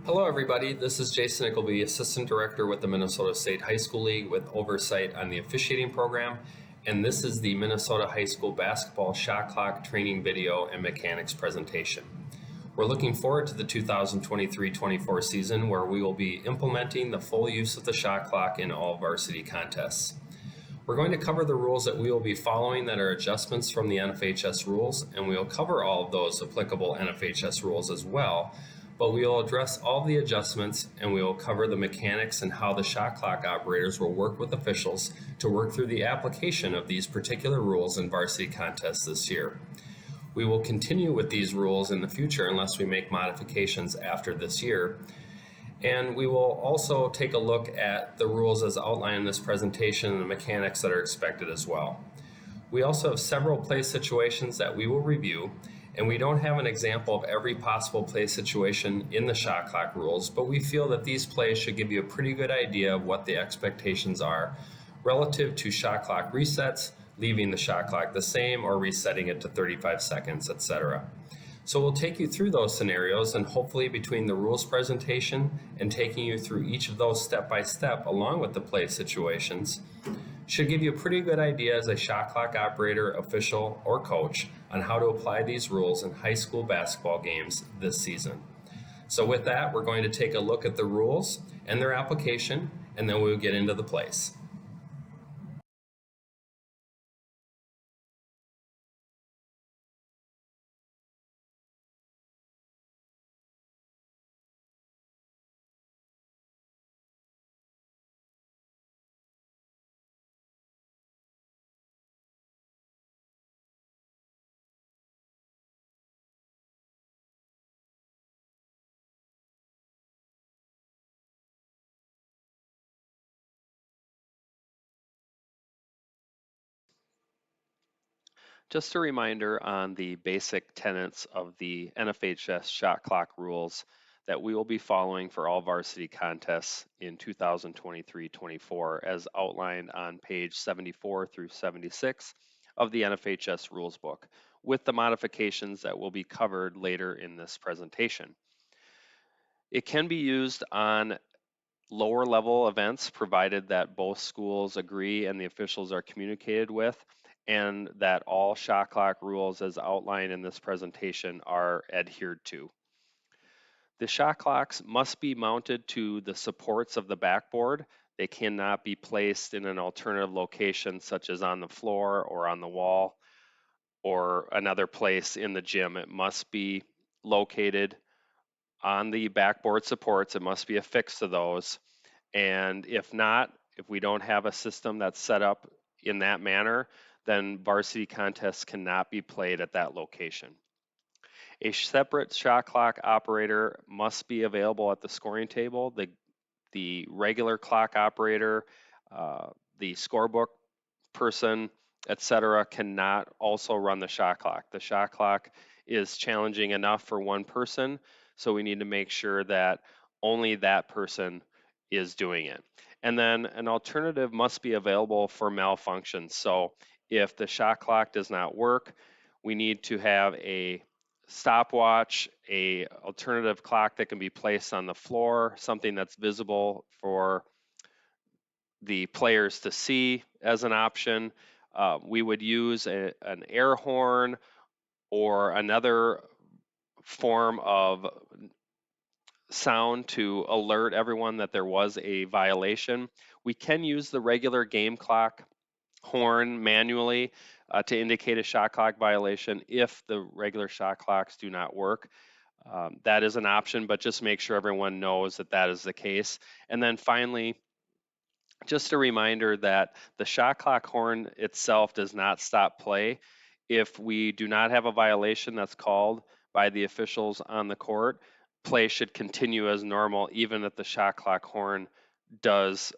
Hello, everybody. This is Jason Nickleby, Assistant Director with the Minnesota State High School League with oversight on the officiating program. And this is the Minnesota High School Basketball Shot Clock Training Video and Mechanics presentation. We're looking forward to the 2023-24 season where we will be implementing the full use of the shot clock in all varsity contests. We're going to cover the rules that we will be following that are adjustments from the NFHS rules, and we will cover all of those applicable NFHS rules as well, but we will address all the adjustments and we will cover the mechanics and how the shot clock operators will work with officials to work through the application of these particular rules in varsity contests this year. We will continue with these rules in the future unless we make modifications after this year. And we will also take a look at the rules as outlined in this presentation and the mechanics that are expected as well. We also have several play situations that we will review, and we don't have an example of every possible play situation in the shot clock rules, but we feel that these plays should give you a pretty good idea of what the expectations are relative to shot clock resets, leaving the shot clock the same, or resetting it to 35 seconds, etc. So we'll take you through those scenarios, and hopefully between the rules presentation and taking you through each of those step by step along with the play situations should give you a pretty good idea as a shot clock operator, official, or coach on how to apply these rules in high school basketball games this season. So with that, we're going to take a look at the rules and their application, and then we'll get into the plays. Just a reminder on the basic tenets of the NFHS shot clock rules that we will be following for all varsity contests in 2023-24 as outlined on page 74 through 76 of the NFHS rules book, with the modifications that will be covered later in this presentation. It can be used on lower level events provided that both schools agree and the officials are communicated with, and that all shot clock rules as outlined in this presentation are adhered to. The shot clocks must be mounted to the supports of the backboard. They cannot be placed in an alternative location such as on the floor or on the wall or another place in the gym. It must be located on the backboard supports. It must be affixed to those. And if not, if we don't have a system that's set up in that manner, then varsity contests cannot be played at that location. A separate shot clock operator must be available at the scoring table. The regular clock operator, the scorebook person, etc., cannot also run the shot clock. The shot clock is challenging enough for one person, so we need to make sure that only that person is doing it. And then an alternative must be available for malfunctions. So if the shot clock does not work, we need to have a stopwatch, a alternative clock that can be placed on the floor, something that's visible for the players to see as an option. We would use an air horn or another form of sound to alert everyone that there was a violation. We can use the regular game clock horn manually to indicate a shot clock violation if the regular shot clocks do not work. That is an option, but just make sure everyone knows that that is the case. And then finally, just a reminder that the shot clock horn itself does not stop play. If we do not have a violation that's called by the officials on the court, play should continue as normal, even if the shot clock horn does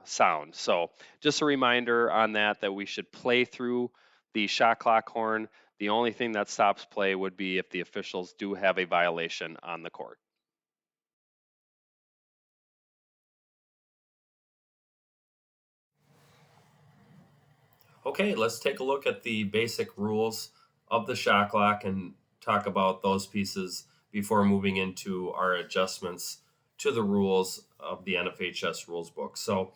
sound. So just a reminder on that we should play through the shot clock horn. The only thing that stops play would be if the officials do have a violation on the court. Okay, let's take a look at the basic rules of the shot clock and talk about those pieces before moving into our adjustments to the rules of the NFHS rules book. So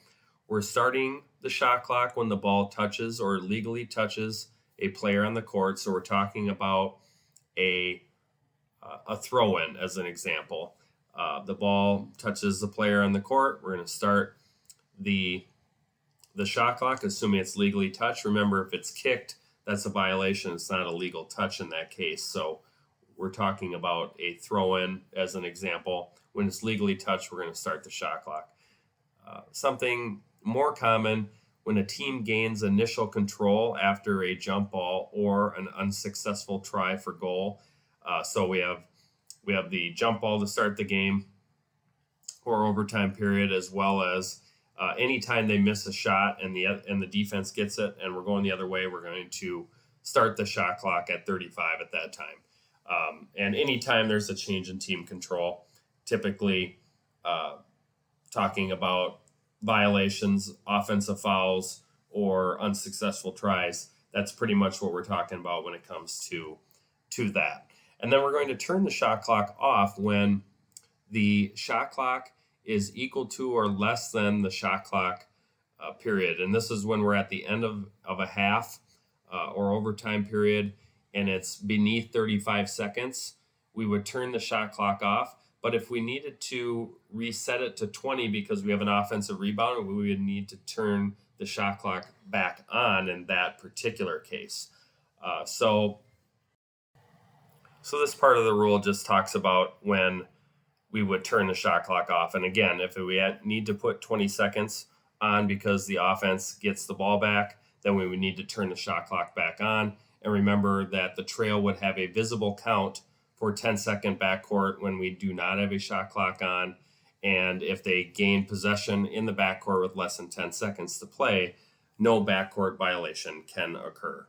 we're starting the shot clock when the ball touches or legally touches a player on the court. So we're talking about a throw-in as an example. The ball touches the player on the court. We're going to start the shot clock, assuming it's legally touched. Remember, if it's kicked, that's a violation. It's not a legal touch in that case. So we're talking about a throw-in as an example. When it's legally touched, we're going to start the shot clock. Something more common, when a team gains initial control after a jump ball or an unsuccessful try for goal. So we have the jump ball to start the game or overtime period, as well as anytime they miss a shot and the defense gets it and we're going the other way, we're going to start the shot clock at 35 at that time. And anytime there's a change in team control, typically talking about violations, offensive fouls, or unsuccessful tries, that's pretty much what we're talking about when it comes to that. And then we're going to turn the shot clock off when the shot clock is equal to or less than the shot clock period. And this is when we're at the end of a half or overtime period and it's beneath 35 seconds. We would turn the shot clock off. But if we needed to reset it to 20 because we have an offensive rebound, we would need to turn the shot clock back on in that particular case. So this part of the rule just talks about when we would turn the shot clock off. And again, if we need to put 20 seconds on because the offense gets the ball back, then we would need to turn the shot clock back on. And remember that the trail would have a visible count for 10-second backcourt when we do not have a shot clock on. And if they gain possession in the backcourt with less than 10 seconds to play, no backcourt violation can occur.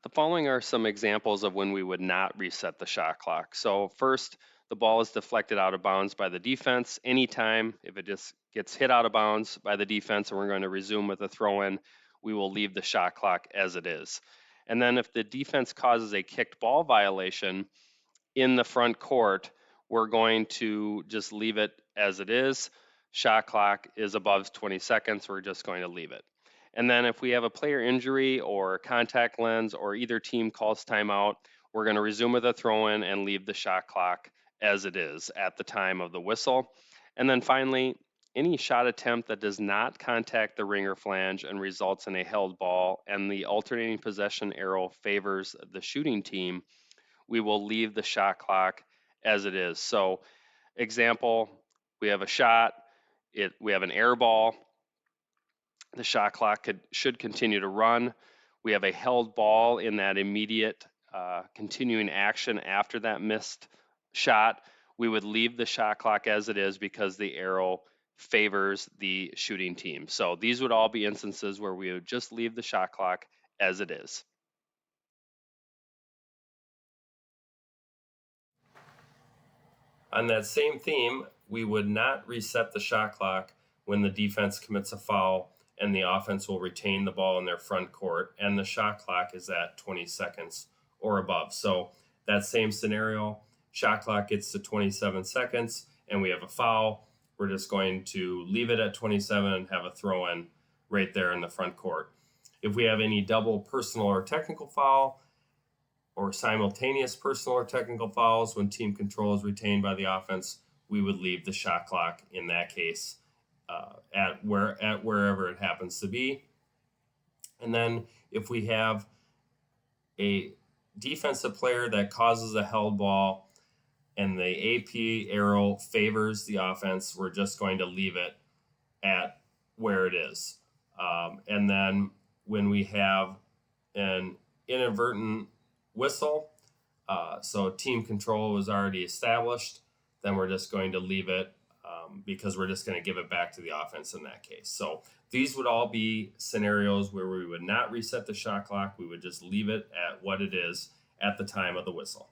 The following are some examples of when we would not reset the shot clock. So first, the ball is deflected out of bounds by the defense. Anytime, if it just gets hit out of bounds by the defense and we're going to resume with a throw-in, we will leave the shot clock as it is. And then if the defense causes a kicked ball violation in the front court, we're going to just leave it as it is. Shot clock is above 20 seconds. We're just going to leave it. And then if we have a player injury or contact lens or either team calls timeout, we're going to resume with a throw-in and leave the shot clock as it is at the time of the whistle. And then finally, any shot attempt that does not contact the ring or flange and results in a held ball and the alternating possession arrow favors the shooting team, we will leave the shot clock as it is. So example, we have a shot, we have an air ball, the shot clock should continue to run. We have a held ball in that immediate continuing action after that missed shot. We would leave the shot clock as it is because the arrow favors the shooting team. So these would all be instances where we would just leave the shot clock as it is. On that same theme, we would not reset the shot clock when the defense commits a foul and the offense will retain the ball in their front court and the shot clock is at 20 seconds or above. So that same scenario, shot clock gets to 27 seconds and we have a foul. We're just going to leave it at 27 and have a throw-in right there in the front court. If we have any double personal or technical foul or simultaneous personal or technical fouls when team control is retained by the offense, we would leave the shot clock in that case at wherever it happens to be. And then if we have a defensive player that causes a held ball and the AP arrow favors the offense, we're just going to leave it at where it is. And then when we have an inadvertent whistle, so team control was already established, then we're just going to leave it because we're just going to give it back to the offense in that case. So these would all be scenarios where we would not reset the shot clock. We would just leave it at what it is at the time of the whistle.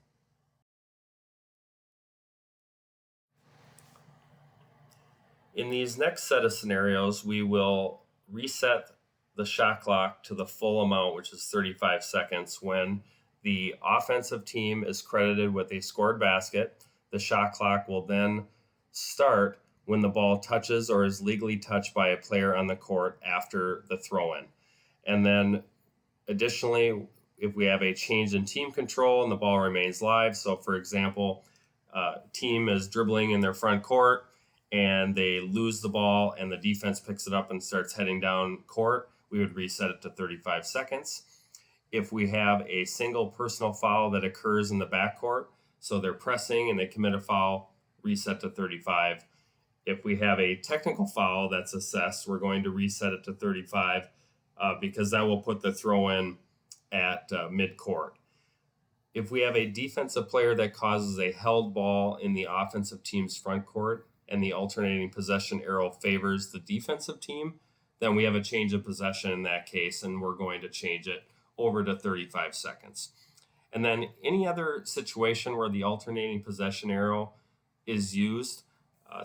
In these next set of scenarios, we will reset the shot clock to the full amount, which is 35 seconds. When the offensive team is credited with a scored basket, the shot clock will then start when the ball touches or is legally touched by a player on the court after the throw-in. And then additionally, if we have a change in team control and the ball remains live, so for example, team is dribbling in their front court and they lose the ball and the defense picks it up and starts heading down court, we would reset it to 35 seconds. If we have a single personal foul that occurs in the backcourt, so they're pressing and they commit a foul, reset to 35. If we have a technical foul that's assessed, we're going to reset it to 35 because that will put the throw in at mid-court. If we have a defensive player that causes a held ball in the offensive team's front court and the alternating possession arrow favors the defensive team, then we have a change of possession in that case, and we're going to change it over to 35 seconds. And then any other situation where the alternating possession arrow is used,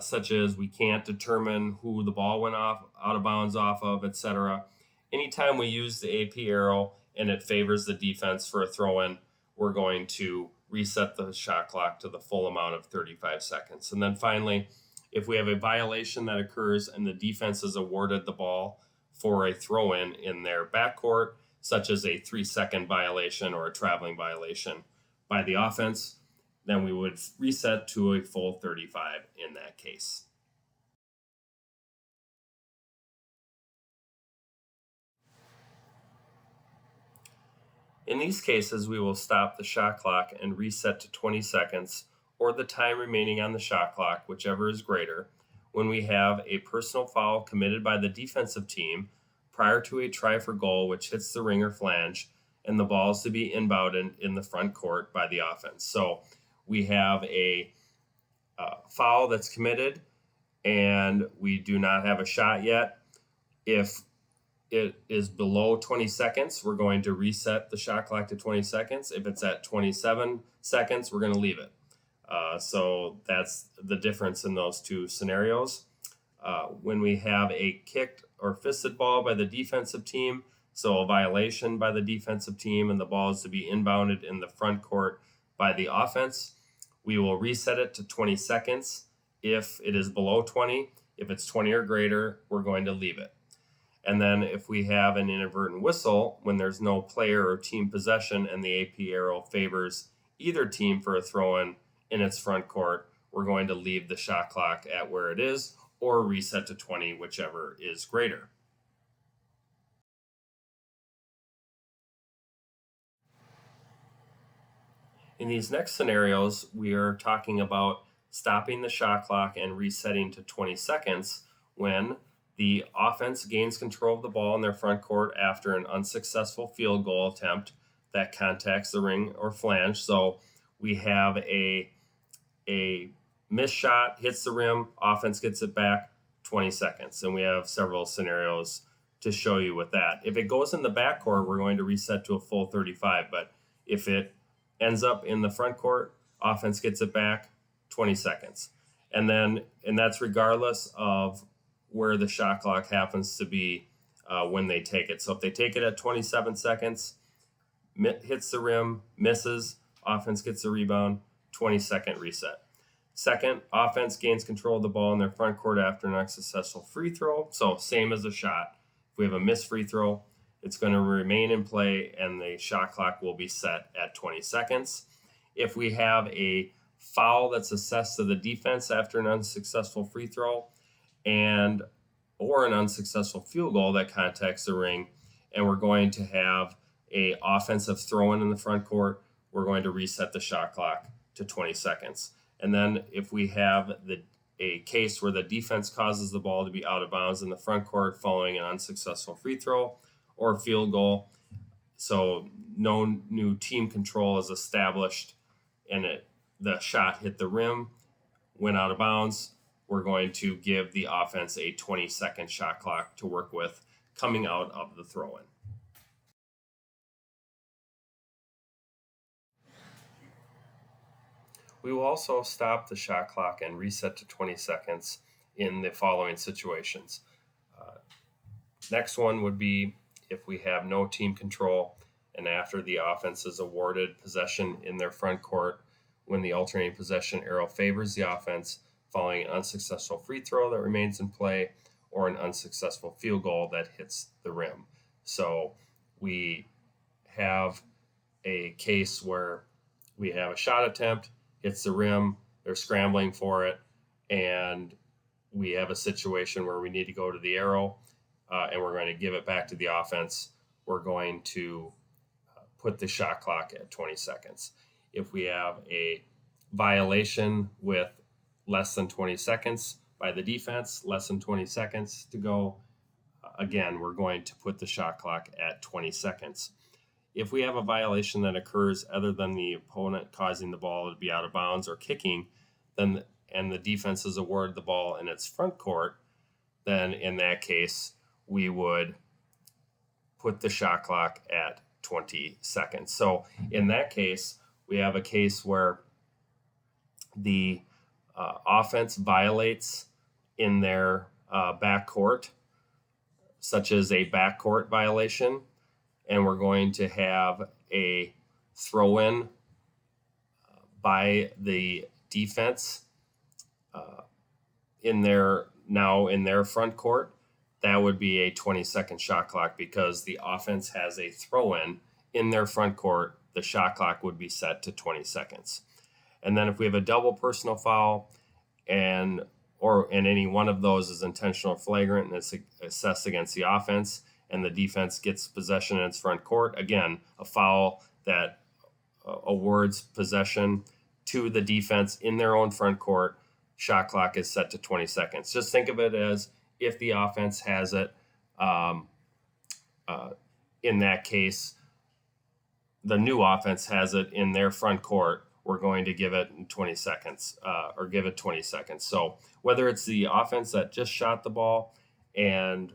such as we can't determine who the ball went off, out of bounds off of, etc. Anytime we use the AP arrow and it favors the defense for a throw-in, we're going to reset the shot clock to the full amount of 35 seconds. And then finally, if we have a violation that occurs and the defense is awarded the ball for a throw-in in their backcourt, such as a 3-second violation or a traveling violation by the offense, then we would reset to a full 35 in that case. In these cases, we will stop the shot clock and reset to 20 seconds or the time remaining on the shot clock, whichever is greater, when we have a personal foul committed by the defensive team prior to a try for goal which hits the ring or flange, and the ball is to be inbounded in the front court by the offense. So we have a foul that's committed and we do not have a shot yet. If it is below 20 seconds, we're going to reset the shot clock to 20 seconds. If it's at 27 seconds, we're going to leave it. So that's the difference in those two scenarios. When we have a kicked or fisted ball by the defensive team, so a violation by the defensive team, and the ball is to be inbounded in the front court by the offense, we will reset it to 20 seconds if it is below 20. If it's 20 or greater, we're going to leave it. And then if we have an inadvertent whistle when there's no player or team possession and the AP arrow favors either team for a throw-in in its front court, we're going to leave the shot clock at where it is or reset to 20, whichever is greater. In these next scenarios, we are talking about stopping the shot clock and resetting to 20 seconds when the offense gains control of the ball in their front court after an unsuccessful field goal attempt that contacts the ring or flange. So we have a missed shot, hits the rim, offense gets it back, 20 seconds. And we have several scenarios to show you with that. If it goes in the backcourt, we're going to reset to a full 35. But if it ends up in the front court, offense gets it back, 20 seconds. And that's regardless of where the shot clock happens to be when they take it. So if they take it at 27 seconds, hits the rim, misses, offense gets the rebound, 20-second reset. Second, offense gains control of the ball in their front court after an unsuccessful free throw. So same as a shot. If we have a missed free throw, it's going to remain in play and the shot clock will be set at 20 seconds. If we have a foul that's assessed to the defense after an unsuccessful free throw or an unsuccessful field goal that contacts the ring, and we're going to have a offensive throw-in in the front court, we're going to reset the shot clock to 20 seconds. And then if we have a case where the defense causes the ball to be out of bounds in the front court following an unsuccessful free throw or field goal, so no new team control is established and the shot hit the rim, went out of bounds, we're going to give the offense a 20-second shot clock to work with coming out of the throw-in. We will also stop the shot clock and reset to 20 seconds in the following situations. Next one would be if we have no team control and after the offense is awarded possession in their front court, when the alternating possession arrow favors the offense following an unsuccessful free throw that remains in play or an unsuccessful field goal that hits the rim. So we have a case where we have a shot attempt, hits the rim, they're scrambling for it, and we have a situation where we need to go to the arrow and we're going to give it back to the offense. We're going to put the shot clock at 20 seconds. If we have a violation with less than 20 seconds by the defense, less than 20 seconds to go, again, we're going to put the shot clock at 20 seconds. If we have a violation that occurs other than the opponent causing the ball to be out of bounds or kicking, then and the defense is awarded the ball in its front court, then in that case, we would put the shot clock at 20 seconds. So in that case, we have a case where the offense violates in their backcourt, such as a backcourt violation, and we're going to have a throw-in by the defense in their front court. That would be a 20-second shot clock because the offense has a throw-in in their front court. The shot clock would be set to 20 seconds. And then if we have a double personal foul and any one of those is intentional or flagrant and it's assessed against the offense and the defense gets possession in its front court, again, a foul that awards possession to the defense in their own front court, shot clock is set to 20 seconds. Just think of it as if the offense has it, in that case, the new offense has it in their front court, we're going to give it 20 seconds or give it 20 seconds. So whether it's the offense that just shot the ball and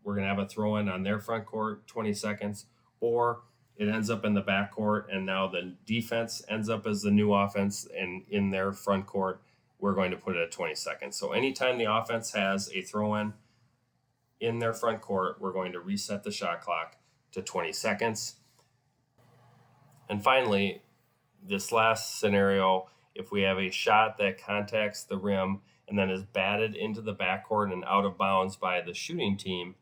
we're going to have a throw in on their front court, 20 seconds, or it ends up in the back court and now the defense ends up as the new offense and in their front court, we're going to put it at 20 seconds. So anytime the offense has a throw in their front court, we're going to reset the shot clock to 20 seconds. And finally, this last scenario, if we have a shot that contacts the rim and then is batted into the backcourt and out of bounds by the shooting team,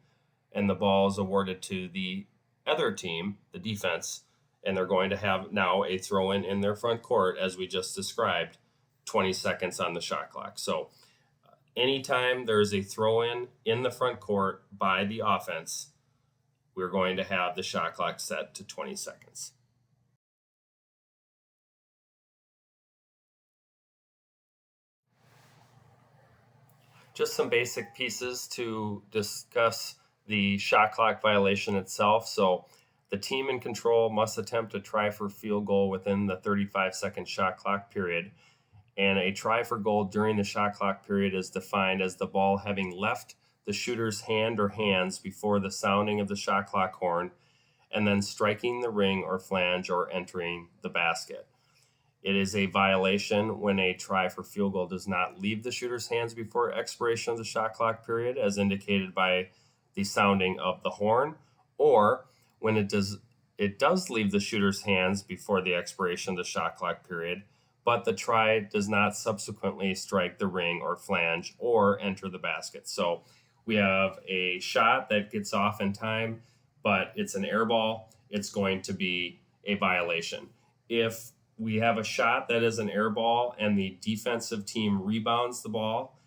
and the ball is awarded to the other team, the defense, and they're going to have now a throw-in in their front court, as we just described, 20 seconds on the shot clock. So anytime there's a throw-in in the front court by the offense, we're going to have the shot clock set to 20 seconds. Just some basic pieces to discuss the shot clock violation itself. So the team in control must attempt to try for field goal within the 35-second shot clock period. And a try for goal during the shot clock period is defined as the ball having left the shooter's hand or hands before the sounding of the shot clock horn and then striking the ring or flange or entering the basket. It is a violation when a try for field goal does not leave the shooter's hands before expiration of the shot clock period, as indicated by the sounding of the horn, or when it does leave the shooter's hands before the expiration of the shot clock period, but the try does not subsequently strike the ring or flange or enter the basket. So we have a shot that gets off in time, but it's an air ball. It's going to be a violation. If we have a shot that is an air ball and the defensive team rebounds the ball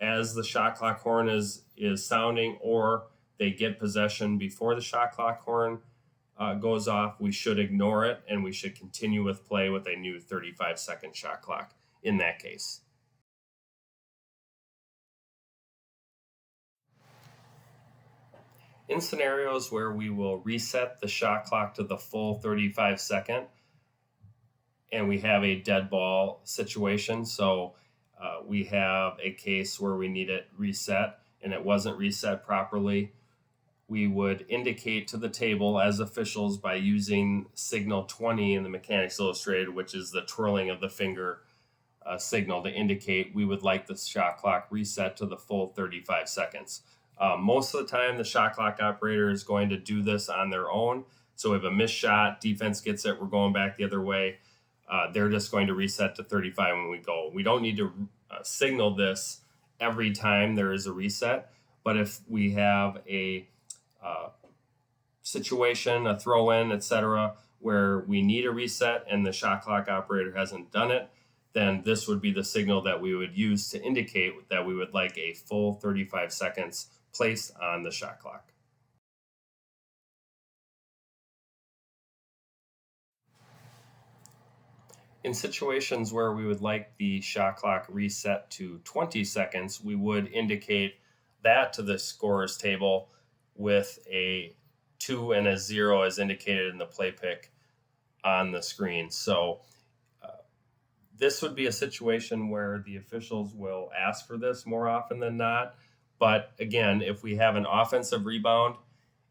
as the shot clock horn is sounding, or they get possession before the shot clock horn goes off, we should ignore it and we should continue with play with a new 35-second shot clock in that case. In scenarios where we will reset the shot clock to the full 35-second, and we have a dead ball situation, so we have a case where we need it reset and it wasn't reset properly, we would indicate to the table as officials by using signal 20 in the Mechanics Illustrated, which is the twirling of the finger signal to indicate we would like the shot clock reset to the full 35 seconds. Most of the time, the shot clock operator is going to do this on their own. So if a missed shot, defense gets it, we're going back the other way. They're just going to reset to 35 when we go. We don't need to signal this every time there is a reset. But if we have a situation, a throw in, etc., where we need a reset and the shot clock operator hasn't done it, then this would be the signal that we would use to indicate that we would like a full 35 seconds placed on the shot clock. In situations where we would like the shot clock reset to 20 seconds, we would indicate that to the scorer's table with a 2 and a 0 as indicated in the play pick on the screen. So this would be a situation where the officials will ask for this more often than not. But again, if we have an offensive rebound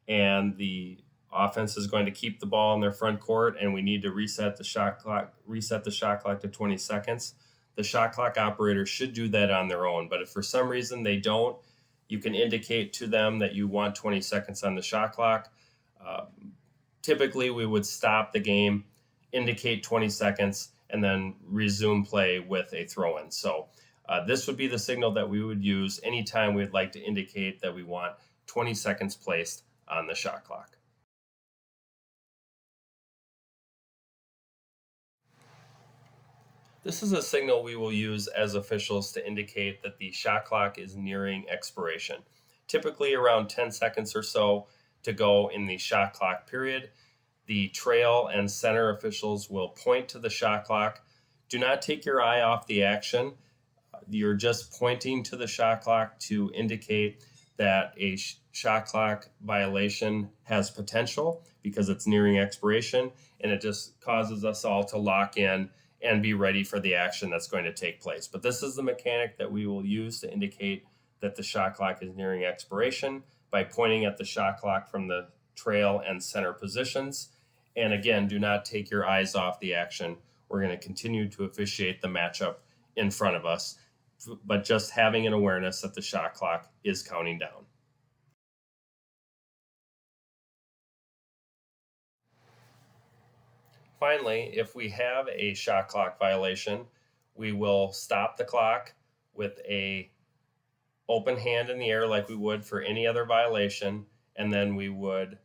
and the offense is going to keep the ball in their front court and we need to reset the shot clock to 20 seconds, the shot clock operator should do that on their own. But if for some reason they don't, you can indicate to them that you want 20 seconds on the shot clock. Typically, we would stop the game, indicate 20 seconds, and then resume play with a throw-in. So this would be the signal that we would use anytime we'd like to indicate that we want 20 seconds placed on the shot clock. This is a signal we will use as officials to indicate that the shot clock is nearing expiration. Typically around 10 seconds or so to go in the shot clock period. The trail and center officials will point to the shot clock. Do not take your eye off the action. You're just pointing to the shot clock to indicate that a shot clock violation has potential because it's nearing expiration, and it just causes us all to lock in and be ready for the action that's going to take place. But this is the mechanic that we will use to indicate that the shot clock is nearing expiration by pointing at the shot clock from the trail and center positions. And again, do not take your eyes off the action. We're going to continue to officiate the matchup in front of us, but just having an awareness that the shot clock is counting down. Finally, if we have a shot clock violation, we will stop the clock with a open hand in the air like we would for any other violation, and then we would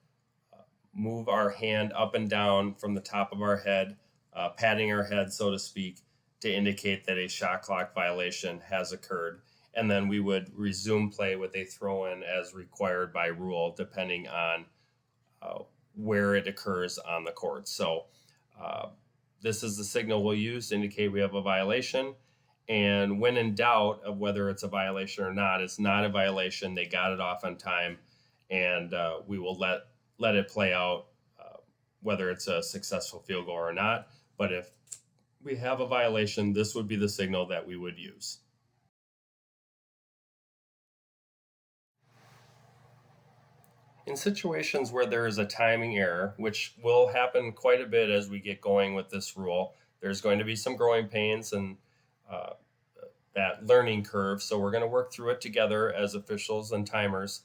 move our hand up and down from the top of our head, patting our head, so to speak, to indicate that a shot clock violation has occurred. And then we would resume play with a throw-in as required by rule, depending on where it occurs on the court. So this is the signal we'll use to indicate we have a violation. And when in doubt of whether it's a violation or not, it's not a violation. They got it off on time, and we will let it play out, whether it's a successful field goal or not. But if we have a violation, this would be the signal that we would use. In situations where there is a timing error, which will happen quite a bit as we get going with this rule, there's going to be some growing pains and that learning curve. So we're going to work through it together as officials and timers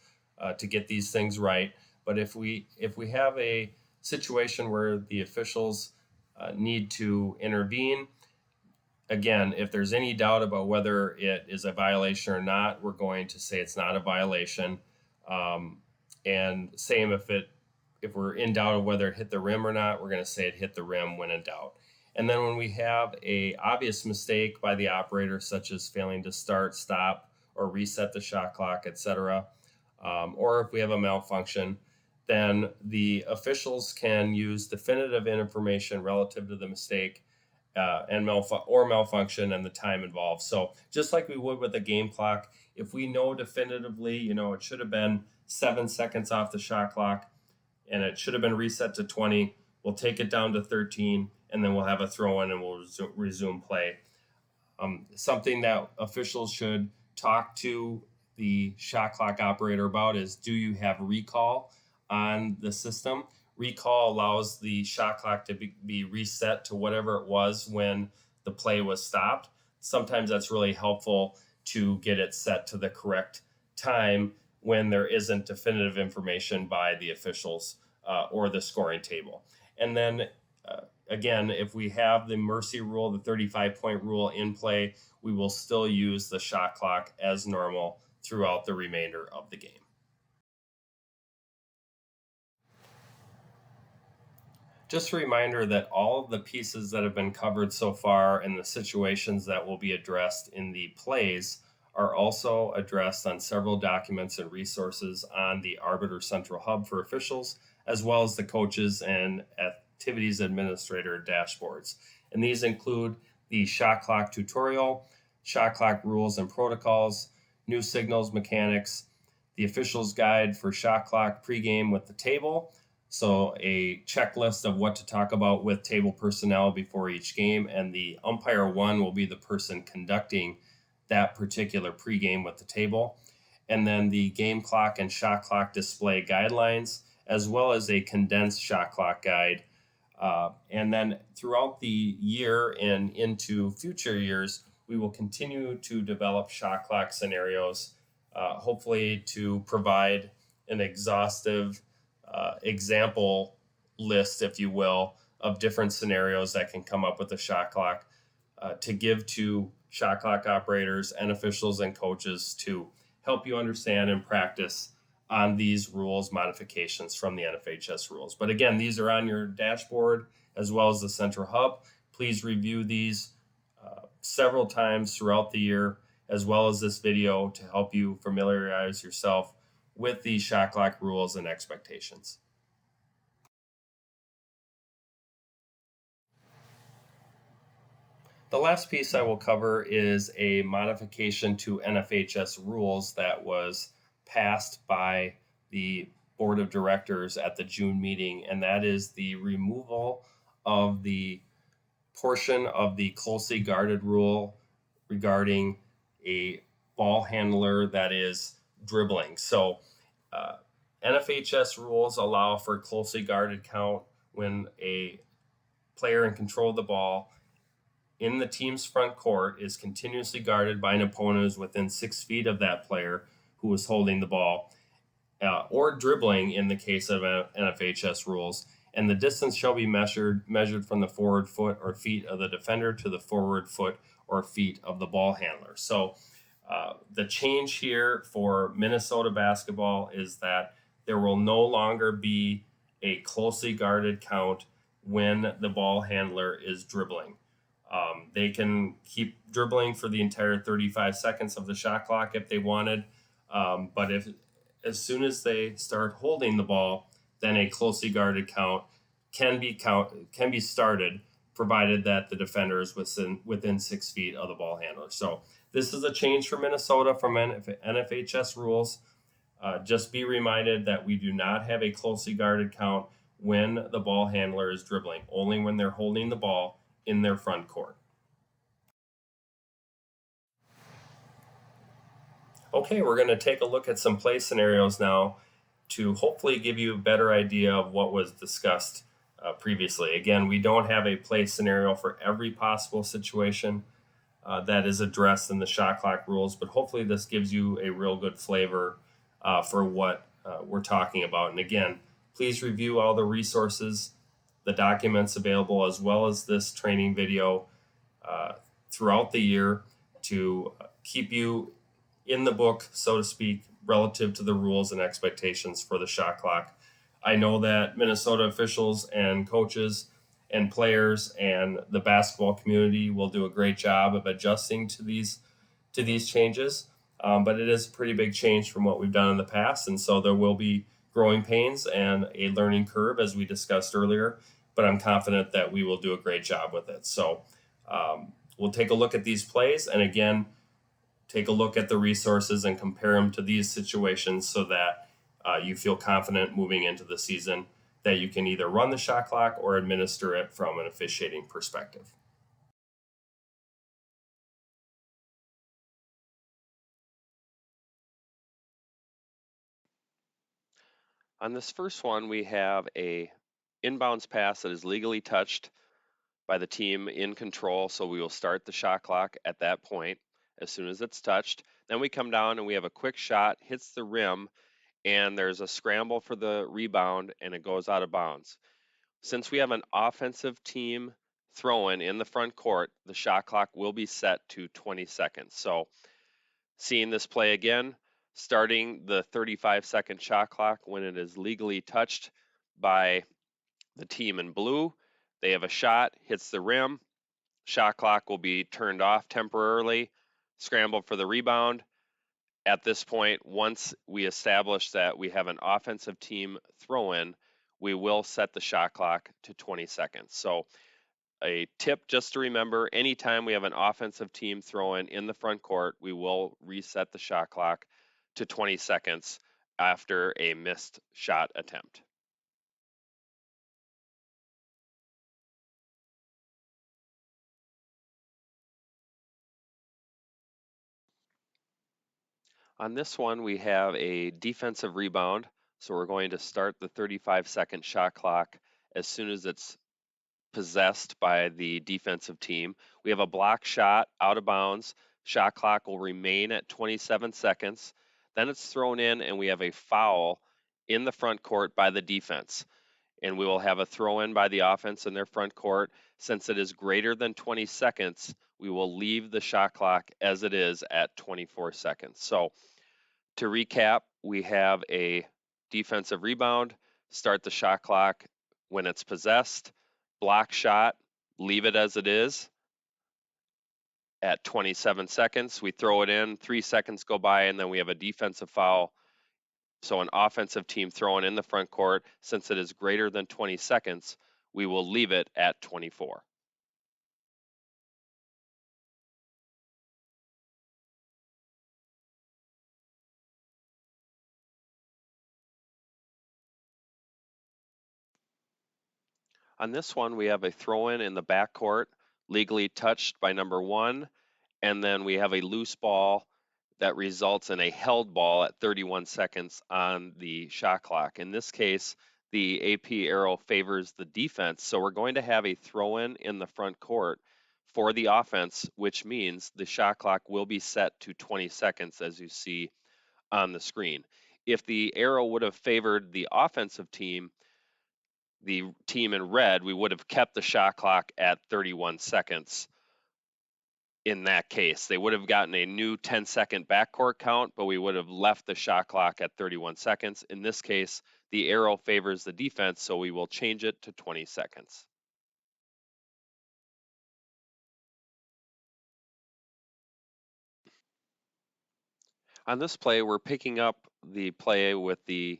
to get these things right. But if we have a situation where the officials need to intervene, again, if there's any doubt about whether it is a violation or not, we're going to say it's not a violation. And same if we're in doubt of whether it hit the rim or not, we're going to say it hit the rim when in doubt. And then when we have a obvious mistake by the operator, such as failing to start, stop, or reset the shot clock, etc., or if we have a malfunction, then the officials can use definitive information relative to the mistake and malfunction and the time involved. So just like we would with a game clock, if we know definitively, it should have been 7 seconds off the shot clock and it should have been reset to 20, we'll take it down to 13, and then we'll have a throw in and we'll resume play. Something that officials should talk to the shot clock operator about is, do you have recall on the system? Recall allows the shot clock to be reset to whatever it was when the play was stopped. Sometimes that's really helpful to get it set to the correct time when there isn't definitive information by the officials or the scoring table. And then again, if we have the mercy rule, the 35-point rule in play, we will still use the shot clock as normal throughout the remainder of the game. Just a reminder that all of the pieces that have been covered so far and the situations that will be addressed in the plays are also addressed on several documents and resources on the Arbiter Central Hub for officials, as well as the coaches and activities administrator dashboards. And these include the shot clock tutorial, shot clock rules and protocols, new signals mechanics, the officials guide for shot clock pregame with the table. So a checklist of what to talk about with table personnel before each game, and the umpire one will be the person conducting that particular pregame with the table. And then the game clock and shot clock display guidelines, as well as a condensed shot clock guide. And then throughout the year and into future years, we will continue to develop shot clock scenarios, hopefully to provide an exhaustive example list, if you will, of different scenarios that can come up with a shot clock to give to shot clock operators and officials and coaches to help you understand and practice on these rules modifications from the NFHS rules. But again, these are on your dashboard as well as the central hub. Please review these several times throughout the year, as well as this video, to help you familiarize yourself with the shot clock rules and expectations. The last piece I will cover is a modification to NFHS rules that was passed by the board of directors at the June meeting, and that is the removal of the portion of the closely guarded rule regarding a ball handler that is dribbling. So NFHS rules allow for closely guarded count when a player in control of the ball in the team's front court is continuously guarded by an opponent who is within 6 feet of that player who is holding the ball, or dribbling in the case of NFHS rules. And the distance shall be measured from the forward foot or feet of the defender to the forward foot or feet of the ball handler. So the change here for Minnesota basketball is that there will no longer be a closely guarded count when the ball handler is dribbling. They can keep dribbling for the entire 35 seconds of the shot clock if they wanted, but as soon as they start holding the ball, then a closely guarded count can be started, provided that the defender is within 6 feet of the ball handler. So this is a change for Minnesota from NFHS rules. Just be reminded that we do not have a closely guarded count when the ball handler is dribbling, only when they're holding the ball in their front court. Okay, we're going to take a look at some play scenarios now to hopefully give you a better idea of what was discussed previously. Again, we don't have a play scenario for every possible situation that is addressed in the shot clock rules, but hopefully this gives you a real good flavor for what we're talking about. And again, please review all the resources, the documents available, as well as this training video throughout the year to keep you in the book, so to speak, relative to the rules and expectations for the shot clock. I know that Minnesota officials and coaches and players and the basketball community will do a great job of adjusting to these changes, but it is a pretty big change from what we've done in the past, and so there will be growing pains and a learning curve, as we discussed earlier, but I'm confident that we will do a great job with it. So we'll take a look at these plays, and again, take a look at the resources and compare them to these situations so that you feel confident moving into the season that you can either run the shot clock or administer it from an officiating perspective. On this first one, we have a inbounds pass that is legally touched by the team in control, so we will start the shot clock at that point. as soon as it's touched. Then we come down and we have a quick shot, hits the rim, and there's a scramble for the rebound, and it goes out of bounds. Since we have an offensive team throwing in the front court, the shot clock will be set to 20 seconds. So seeing this play again, starting the 35-second shot clock when it is legally touched by the team in blue. They have a shot, hits the rim, shot clock will be turned off temporarily, scramble for the rebound. At this point, once we establish that we have an offensive team throw in, we will set the shot clock to 20 seconds. So a tip just to remember, anytime we have an offensive team throw in the front court, we will reset the shot clock to 20 seconds after a missed shot attempt. On this one, we have a defensive rebound. So we're going to start the 35-second shot clock as soon as it's possessed by the defensive team. We have a block shot out of bounds. Shot clock will remain at 27 seconds. Then it's thrown in, and we have a foul in the front court by the defense. And we will have a throw in by the offense in their front court. Since it is greater than 20 seconds, we will leave the shot clock as it is at 24 seconds. So to recap, we have a defensive rebound, start the shot clock when it's possessed, block shot, leave it as it is at 27 seconds. We throw it in, 3 seconds go by, and then we have a defensive foul. So an offensive team throwing in the front court, since it is greater than 20 seconds, we will leave it at 24. On this one, we have a throw in the backcourt, legally touched by number 1, and then we have a loose ball that results in a held ball at 31 seconds on the shot clock. In this case, the AP arrow favors the defense, so we're going to have a throw in the front court for the offense, which means the shot clock will be set to 20 seconds, as you see on the screen. If the arrow would have favored the offensive team, the team in red, we would have kept the shot clock at 31 seconds. In that case, they would have gotten a new 10-second backcourt count, but we would have left the shot clock at 31 seconds. In this case, the arrow favors the defense, so we will change it to 20 seconds. On this play, we're picking up the play with the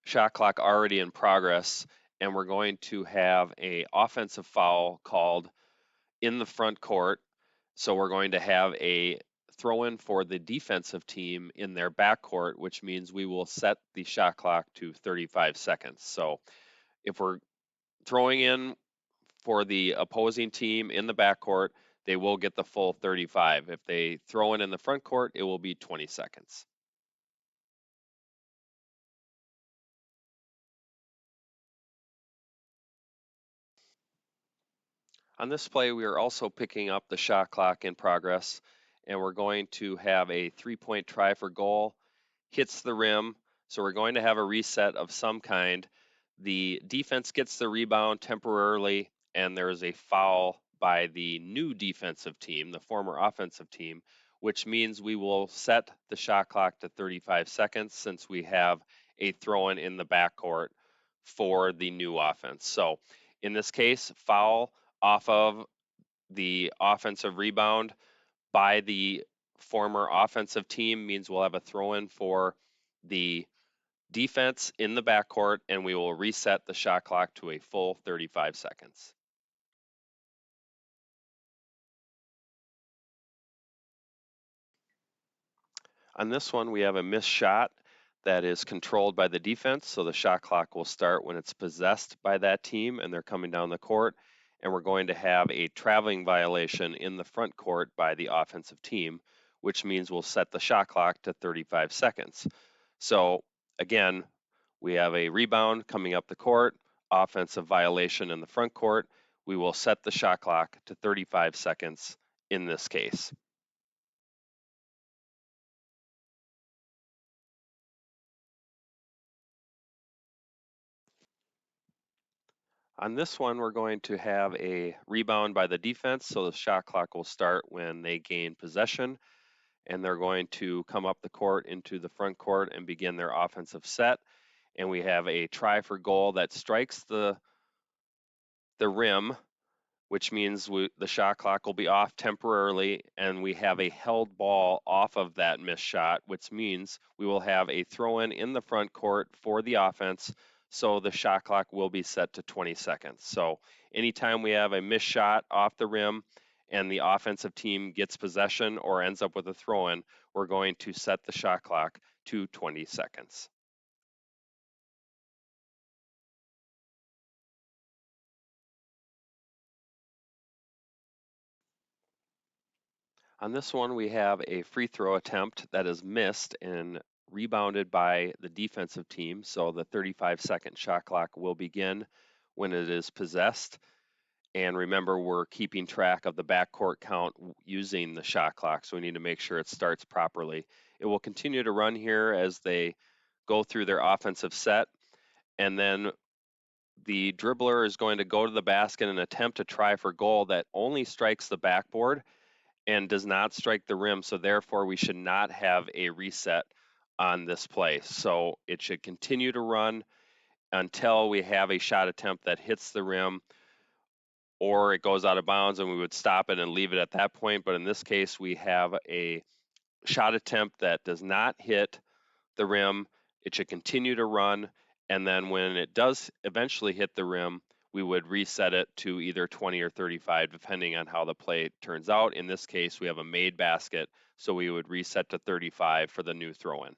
shot clock already in progress, and we're going to have an offensive foul called in the front court. So we're going to have a throw in for the defensive team in their backcourt, which means we will set the shot clock to 35 seconds. So if we're throwing in for the opposing team in the backcourt, they will get the full 35. If they throw in the front court, it will be 20 seconds. On this play, we are also picking up the shot clock in progress, and we're going to have a 3-point try for goal, hits the rim, so we're going to have a reset of some kind. The defense gets the rebound temporarily, and there is a foul by the new defensive team, the former offensive team, which means we will set the shot clock to 35 seconds since we have a throw in the backcourt for the new offense. So in this case, foul off of the offensive rebound by the former offensive team means we'll have a throw in for the defense in the backcourt, and we will reset the shot clock to a full 35 seconds. On this one, we have a missed shot that is controlled by the defense, so the shot clock will start when it's possessed by that team and they're coming down the court, and we're going to have a traveling violation in the front court by the offensive team, which means we'll set the shot clock to 35 seconds. So again, we have a rebound coming up the court, offensive violation in the front court. We will set the shot clock to 35 seconds in this case. On this one, we're going to have a rebound by the defense, so the shot clock will start when they gain possession, and they're going to come up the court into the front court and begin their offensive set. And we have a try for goal that strikes the rim, which means the shot clock will be off temporarily, and we have a held ball off of that missed shot, which means we will have a throw in the front court for the offense. So the shot clock will be set to 20 seconds. So anytime we have a missed shot off the rim and the offensive team gets possession or ends up with a throw in, we're going to set the shot clock to 20 seconds. On this one, we have a free throw attempt that is missed and rebounded by the defensive team. So the 35-second shot clock will begin when it is possessed. And remember, we're keeping track of the backcourt count using the shot clock, so we need to make sure it starts properly. It will continue to run here as they go through their offensive set, and then the dribbler is going to go to the basket and attempt to try for goal that only strikes the backboard and does not strike the rim, so therefore we should not have a reset on this play. So it should continue to run until we have a shot attempt that hits the rim or it goes out of bounds, and we would stop it and leave it at that point. But in this case, we have a shot attempt that does not hit the rim. It should continue to run, and then when it does eventually hit the rim, we would reset it to either 20 or 35, depending on how the play turns out. In this case, we have a made basket, so we would reset to 35 for the new throw-in.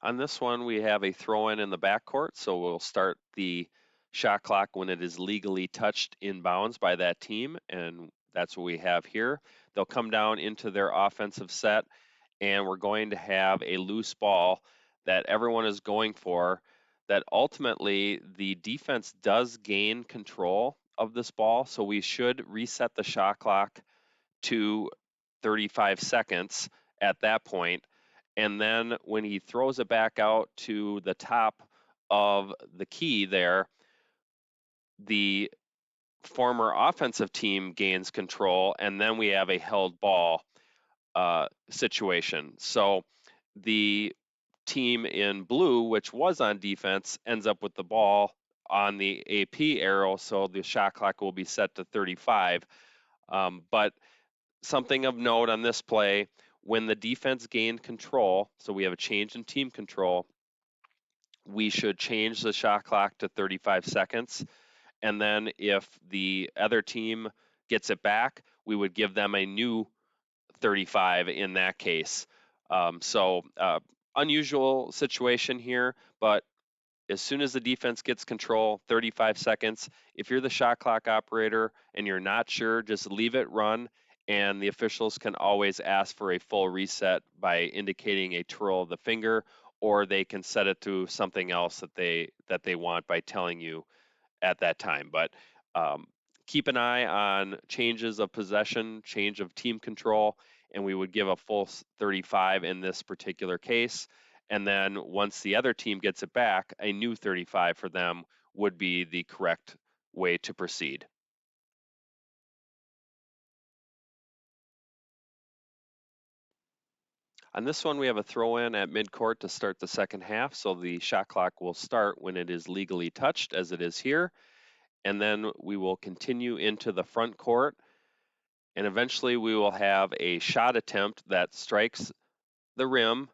On this one, we have a throw-in the backcourt, so we'll start the shot clock when it is legally touched in bounds by that team, and that's what we have here. They'll come down into their offensive set, and we're going to have a loose ball that everyone is going for, that ultimately the defense does gain control of this ball, so we should reset the shot clock to 35 seconds at that point. And then when he throws it back out to the top of the key there, the former offensive team gains control, and then we have a held ball situation. So the team in blue, which was on defense, ends up with the ball on the AP arrow, so the shot clock will be set to 35. But something of note on this play, when the defense gained control, so we have a change in team control, we should change the shot clock to 35 seconds. And then if the other team gets it back, we would give them a new 35 in that case. Unusual situation here, but as soon as the defense gets control, 35 seconds. If you're the shot clock operator and you're not sure, just leave it run, and the officials can always ask for a full reset by indicating a twirl of the finger, or they can set it to something else that they want by telling you at that time. But keep an eye on changes of possession, change of team control, and we would give a full 35 in this particular case. And then once the other team gets it back, a new 35 for them would be the correct way to proceed. On this one, we have a throw in at midcourt to start the second half. So the shot clock will start when it is legally touched, as it is here. And then we will continue into the front court. And eventually we will have a shot attempt that strikes the rim,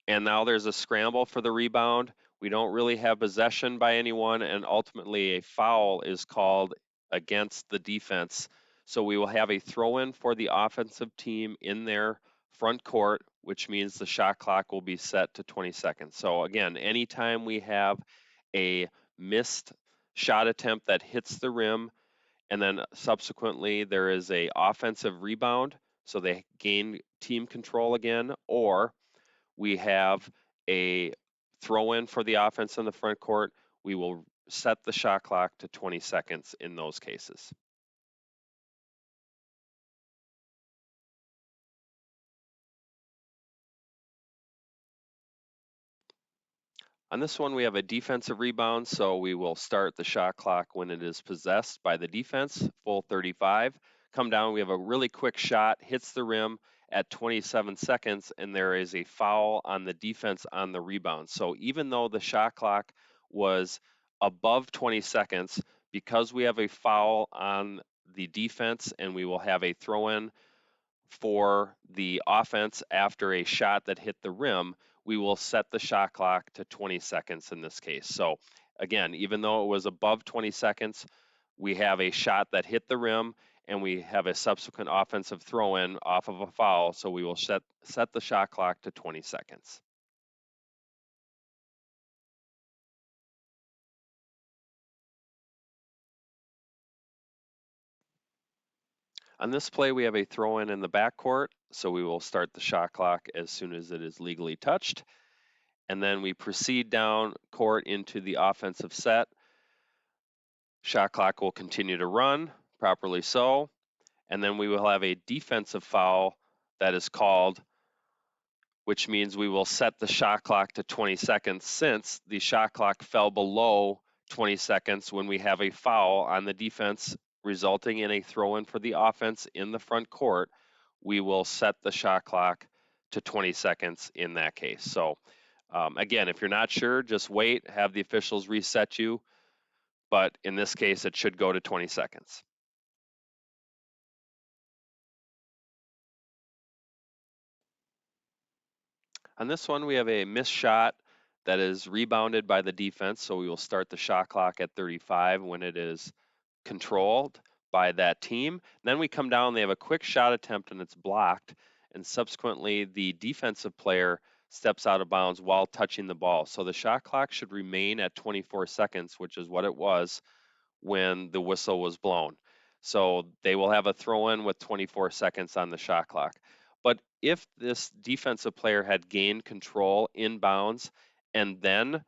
and now there's a scramble for the rebound. We don't really have possession by anyone, and ultimately a foul is called against the defense. So we will have a throw-in for the offensive team in their front court, which means the shot clock will be set to 20 seconds. So again, anytime we have a missed shot attempt that hits the rim, and then subsequently there is a offensive rebound, so they gain team control again, or we have a throw in for the offense in the front court, we will set the shot clock to 20 seconds in those cases. On this one, we have a defensive rebound, so we will start the shot clock when it is possessed by the defense, full 35. Come down, we have a really quick shot, hits the rim at 27 seconds, and there is a foul on the defense on the rebound. So even though the shot clock was above 20 seconds, because we have a foul on the defense and we will have a throw-in for the offense after a shot that hit the rim, we will set the shot clock to 20 seconds in this case. So again, even though it was above 20 seconds, we have a shot that hit the rim and we have a subsequent offensive throw-in off of a foul, so we will set the shot clock to 20 seconds. On this play, we have a throw-in in the backcourt, so we will start the shot clock as soon as it is legally touched. And then we proceed down court into the offensive set. Shot clock will continue to run, properly so. And then we will have a defensive foul that is called, which means we will set the shot clock to 20 seconds since the shot clock fell below 20 seconds when we have a foul on the defense resulting in a throw-in for the offense in the front court. We will set the shot clock to 20 seconds in that case. So again, if you're not sure, just wait, have the officials reset you. But in this case, it should go to 20 seconds. On this one, we have a missed shot that is rebounded by the defense. So we will start the shot clock at 35 when it is controlled by that team. Then we come down, they have a quick shot attempt and it's blocked. And subsequently, the defensive player steps out of bounds while touching the ball. So the shot clock should remain at 24 seconds, which is what it was when the whistle was blown. So they will have a throw in with 24 seconds on the shot clock. But if this defensive player had gained control inbounds and then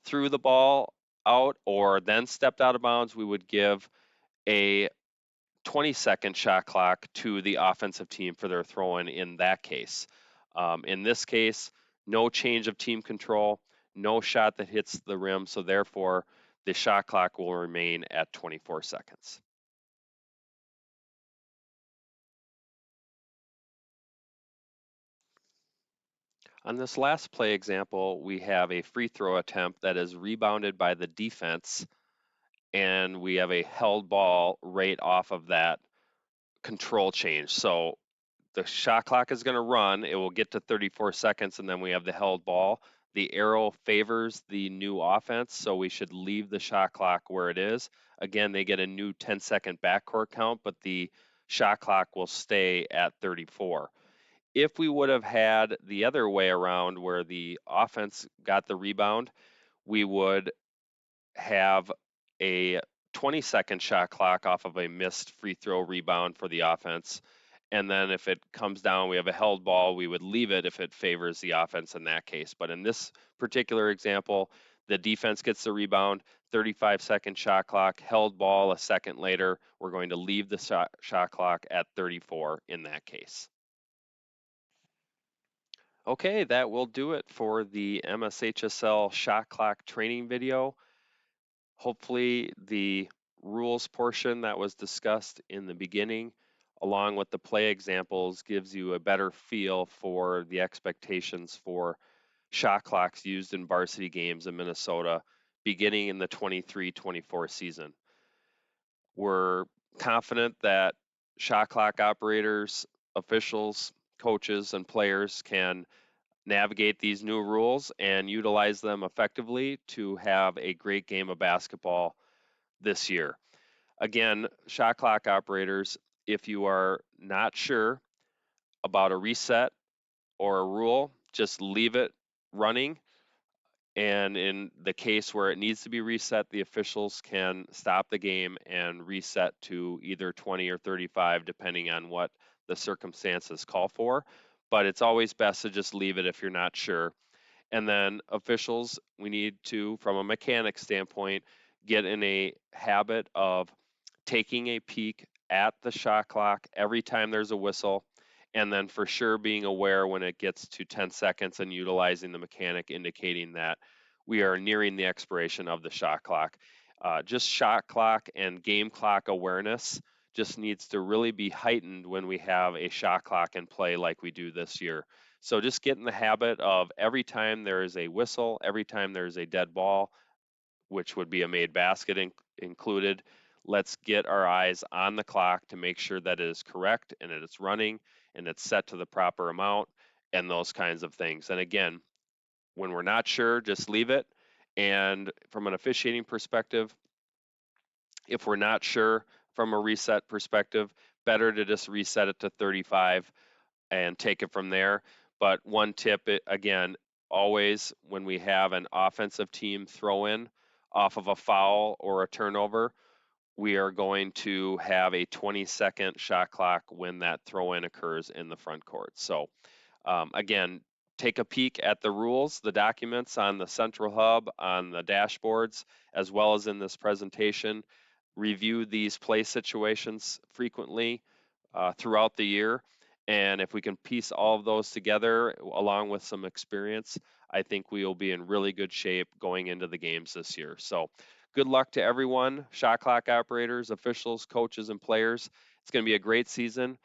threw the ball out or then stepped out of bounds, we would give a 20-second shot clock to the offensive team for their throw in that case. In this case, no change of team control, no shot that hits the rim, so therefore the shot clock will remain at 24 seconds. On this last play example, we have a free throw attempt that is rebounded by the defense, and we have a held ball right off of that control change. So the shot clock is going to run. It will get to 34 seconds, and then we have the held ball. The arrow favors the new offense, so we should leave the shot clock where it is. Again, they get a new 10-second backcourt count, but the shot clock will stay at 34. If we would have had the other way around where the offense got the rebound, we would have a 20-second shot clock off of a missed free throw rebound for the offense. And then if it comes down, we have a held ball, we would leave it if it favors the offense in that case. But in this particular example, the defense gets the rebound, 35-second shot clock, held ball a second later. We're going to leave the shot clock at 34 in that case. Okay, that will do it for the MSHSL shot clock training video. Hopefully the rules portion that was discussed in the beginning, along with the play examples, gives you a better feel for the expectations for shot clocks used in varsity games in Minnesota beginning in the 23-24 season. We're confident that shot clock operators, officials, coaches, and players can navigate these new rules and utilize them effectively to have a great game of basketball this year. Again, shot clock operators, if you are not sure about a reset or a rule, just leave it running. And in the case where it needs to be reset, the officials can stop the game and reset to either 20 or 35, depending on what the circumstances call for. But it's always best to just leave it if you're not sure. And then officials, we need to, from a mechanic standpoint, get in a habit of taking a peek at the shot clock every time there's a whistle, and then for sure being aware when it gets to 10 seconds and utilizing the mechanic indicating that we are nearing the expiration of the shot clock. Just shot clock and game clock awareness just needs to really be heightened when we have a shot clock in play like we do this year. So just get in the habit of every time there is a whistle, every time there's a dead ball, which would be a made basket included, let's get our eyes on the clock to make sure that it is correct and that it's running and it's set to the proper amount and those kinds of things. And again, when we're not sure, just leave it. And from an officiating perspective, if we're not sure from a reset perspective, better to just reset it to 35 and take it from there. But one tip, again, always when we have an offensive team throw in off of a foul or a turnover, we are going to have a 20-second shot clock when that throw in occurs in the front court. So again, take a peek at the rules, the documents on the central hub, on the dashboards, as well as in this presentation. Review these play situations frequently throughout the year. And if we can piece all of those together along with some experience, I think we will be in really good shape going into the games this year. So good luck to everyone, shot clock operators, officials, coaches, and players. It's going to be a great season.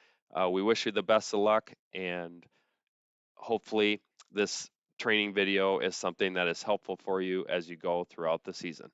We wish you the best of luck, and hopefully this training video is something that is helpful for you as you go throughout the season.